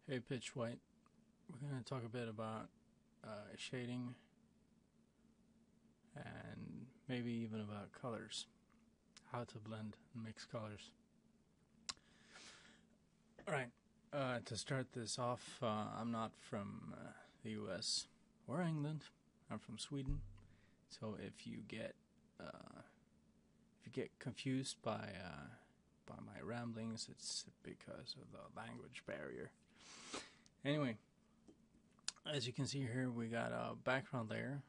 Hey pitchwhite, we're going to talk a bit about shading and maybe even about colors, how to blend and mix colors. Alright, to start this off, I'm not from the US or England, I'm from Sweden, so if you get confused by my ramblings, it's because of the language barrier. Anyway, as you can see here, we got a background layer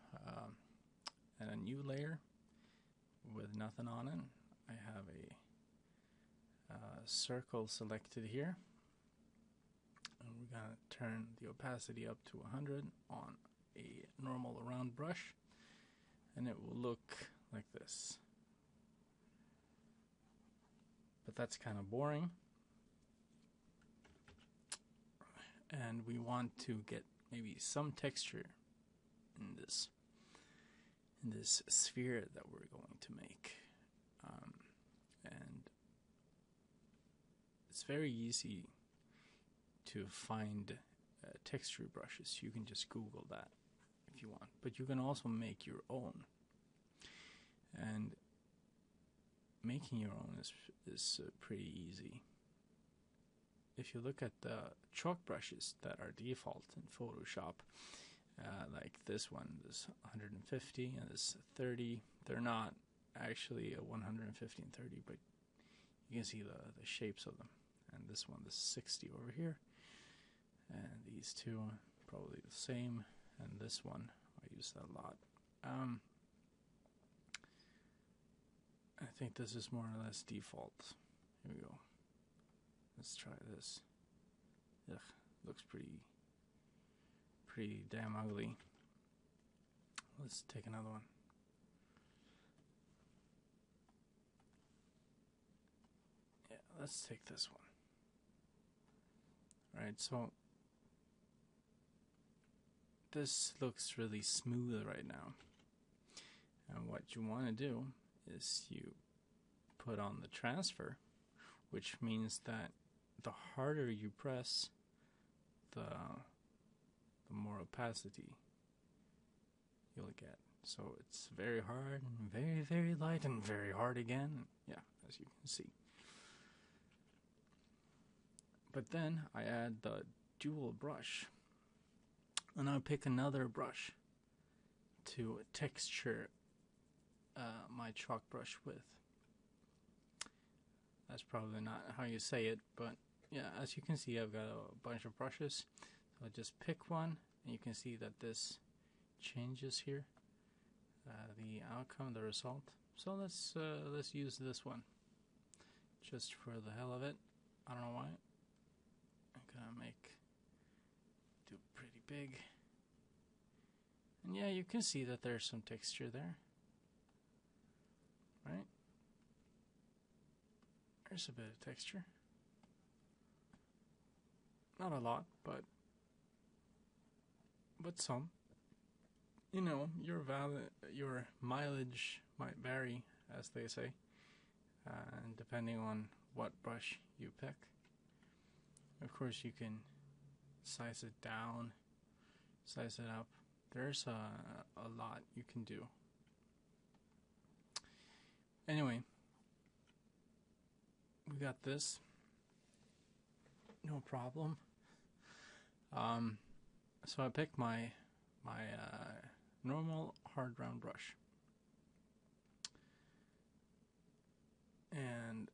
and a new layer with nothing on it. I have a circle selected here, and we're going to turn the opacity up to 100 on a normal round brush, and it will look like this. But that's kind of boring. And we want to get maybe some texture in this sphere that we're going to make, and it's very easy to find texture brushes. You can just Google that if you want, but you can also make your own, and making your own is pretty easy. If you look at the chalk brushes that are default in Photoshop, like this one, this 150 and this 30, they're not actually a 150 and 30, but you can see the shapes of them. And this one, this 60 over here, and these two probably the same, and this one, I use that a lot. I think this is more or less default. Here we go. Let's try this. Ugh, looks pretty damn ugly. Let's take another one. Yeah, let's take this one. Alright, so this looks really smooth right now. And what you want to do is you put on the transfer, which means that the harder you press, the more opacity you'll get. So it's very hard and very, very light and very hard again. Yeah, as you can see. But then I add the dual brush, and I'll pick another brush to texture my chalk brush with. That's probably not how you say it, but yeah, as you can see, I've got a bunch of brushes. So I just pick one, and you can see that this changes here, the outcome, the result. So let's use this one, just for the hell of it. I don't know why. I'm gonna do pretty big, and yeah, you can see that there's some texture there, right? There's a bit of texture. Not a lot, but some. You know, your mileage might vary, as they say, and depending on what brush you pick. Of course, you can size it down, size it up. There's a lot you can do. Anyway, we got this. No problem. So I picked my normal hard round brush, and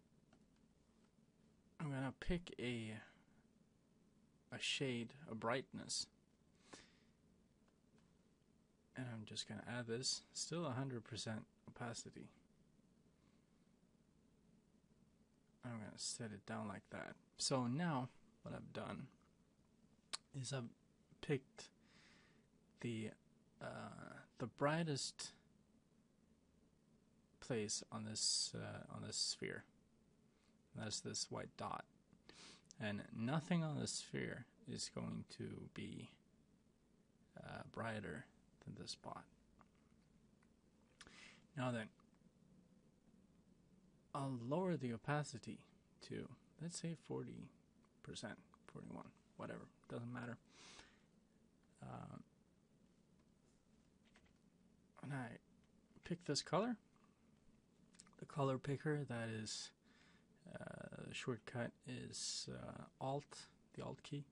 I'm gonna pick a shade, a brightness, and I'm just gonna add this. Still 100% opacity. I'm gonna set it down like that. So now what I've done is I've picked the brightest place on this sphere. That's this white dot, and nothing on the sphere is going to be brighter than this spot. Now then, I'll lower the opacity to, let's say, 40%, 41, whatever, doesn't matter. And I pick this color. The color picker, that is, the shortcut is Alt, the Alt key.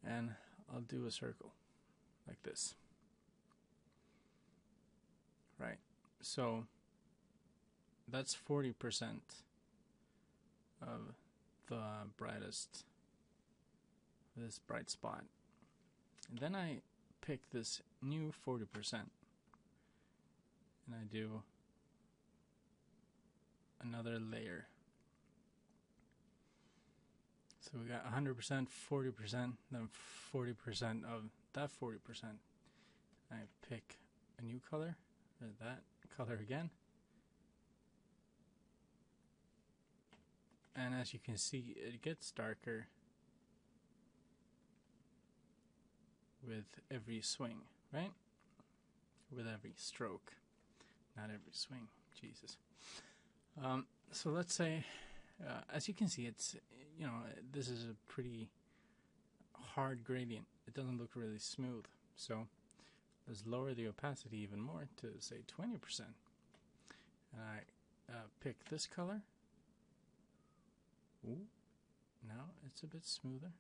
And I'll do a circle like this. Right, so that's 40% of the brightest, this bright spot. And then I pick this new 40% and I do another layer. So we got 100%, 40%, then 40% of that 40%. I pick a new color, or that color again. And as you can see, it gets darker with every swing, right? With every stroke. Not every swing, Jesus. So let's say, as you can see, it's, you know, this is a pretty hard gradient. It doesn't look really smooth. So let's lower the opacity even more to say 20%. And I pick this color. Ooh, now it's a bit smoother.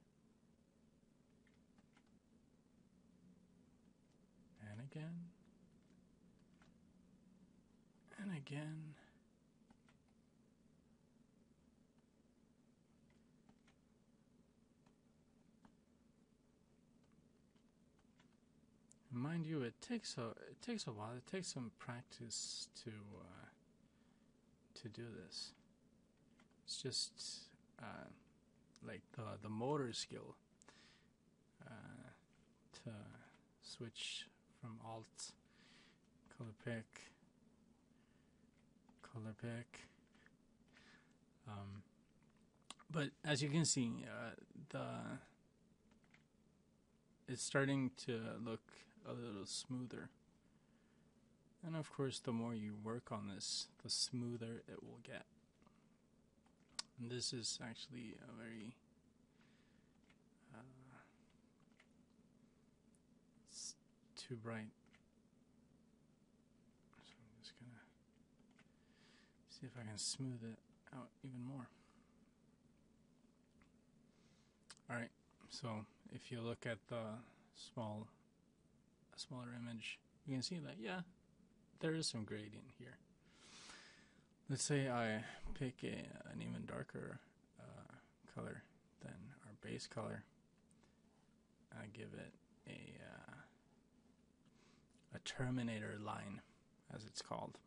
And again. And again. Mind you, it takes a while. It takes some practice to do this. It's just like the motor skill to switch from Alt, color pick. But as you can see, it's starting to look a little smoother. And of course, the more you work on this, the smoother it will get. And this is actually a very it's too bright. So I'm just gonna see if I can smooth it out even more. Alright, so if you look at the smaller image, you can see that, yeah, there is some gradient here. Let's say I pick an even darker color than our base color. I give it a terminator line, as it's called.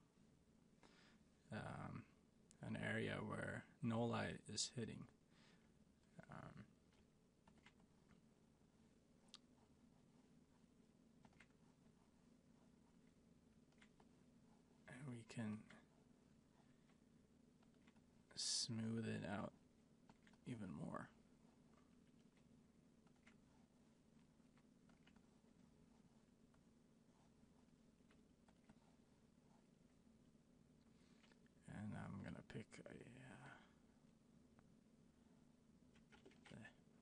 An area where no light is hitting. And we can smooth it out even more. And I'm gonna pick a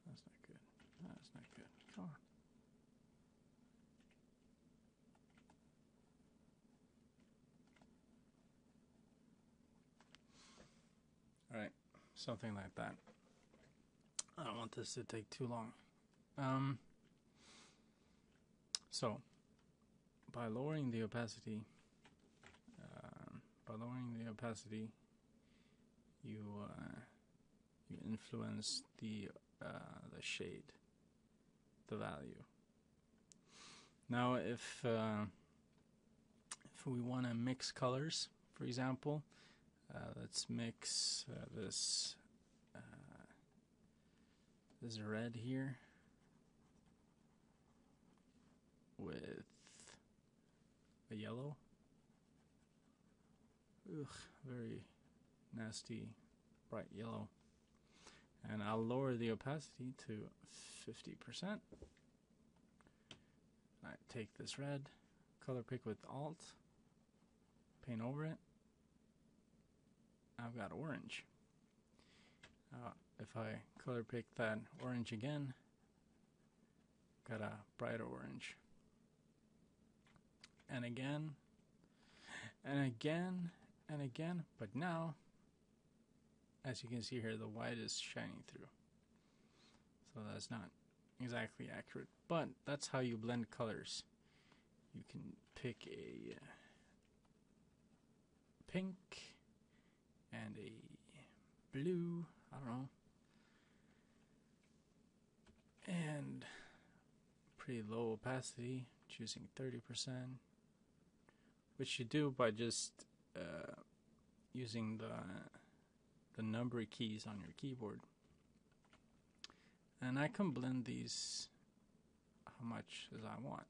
that's not good. That's not good. Come on. Alright, something like that. I don't want this to take too long. So, by lowering the opacity, you influence the shade, the value. Now, if we want to mix colors, for example, let's mix this red here with a yellow. Ugh, very nasty bright yellow. And I'll lower the opacity to 50%. I take this red, color pick with Alt, paint over it. I've got orange. if I color pick that orange again, got a bright orange. And again, and again, and again. But now, as you can see here, the white is shining through. So that's not exactly accurate. But that's how you blend colors. You can pick a pink and a blue, I don't know, and pretty low opacity, choosing 30%, which you do by just using the number keys on your keyboard. And I can blend these how much as I want.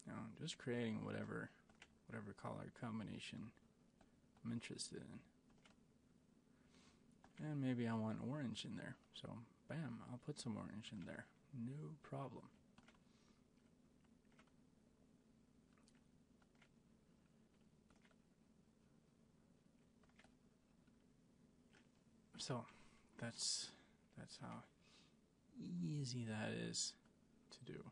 You know, just creating whatever color combination I'm interested in. And maybe I want orange in there. So, bam, I'll put some orange in there. No problem. So, that's how easy that is to do.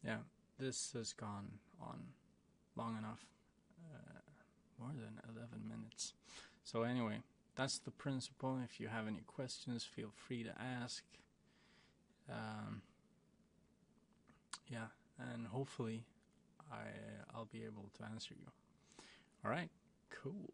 Yeah, this has gone on long enough, more than 11 minutes. So anyway, that's the principle. If you have any questions, feel free to ask. Yeah, and hopefully I'll be able to answer you. All right, cool.